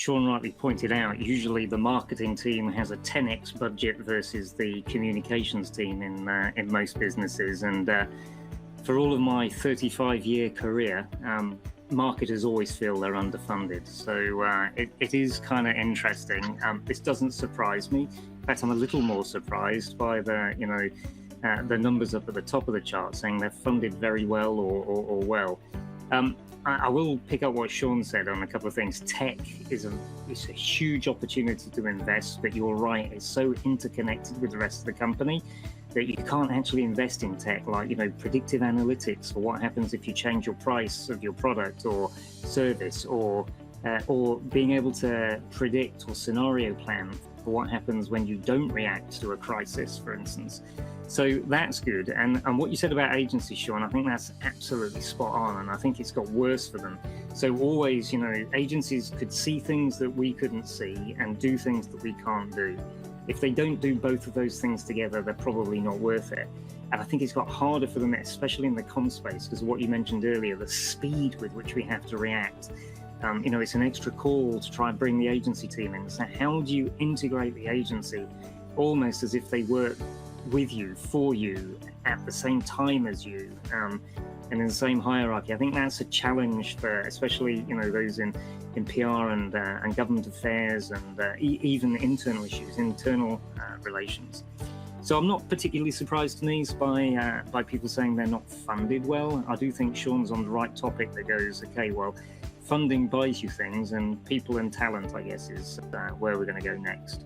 Sean rightly pointed out, usually the marketing team has a 10x budget versus the communications team in most businesses. And for all of my 35-year career, marketers always feel they're underfunded. So it is kind of interesting. This doesn't surprise me. In fact, I'm a little more surprised by the numbers up at the top of the chart saying they're funded very well or well. I will pick up what Sean said on a couple of things. Tech is a huge opportunity to invest, but you're right, it's so interconnected with the rest of the company that you can't actually invest in tech like, predictive analytics for what happens if you change your price of your product or service, or being able to predict or scenario plan for what happens when you don't react to a crisis, for instance. So that's good. And what you said about agencies, Sean, I think that's absolutely spot on. And I think it's got worse for them. So always, agencies could see things that we couldn't see and do things that we can't do. If they don't do both of those things together, they're probably not worth it. And I think it's got harder for them, especially in the comm space, because what you mentioned earlier, the speed with which we have to react. It's an extra call to try and bring the agency team in. So how do you integrate the agency almost as if they work with you, for you, at the same time as you, and in the same hierarchy? I think that's a challenge for especially those in PR and government affairs and even internal issues, internal relations. So I'm not particularly surprised, Denise, by people saying they're not funded well. I do think Sean's on the right topic that goes, okay, well, funding buys you things, and people and talent, I guess, is where we're going to go next.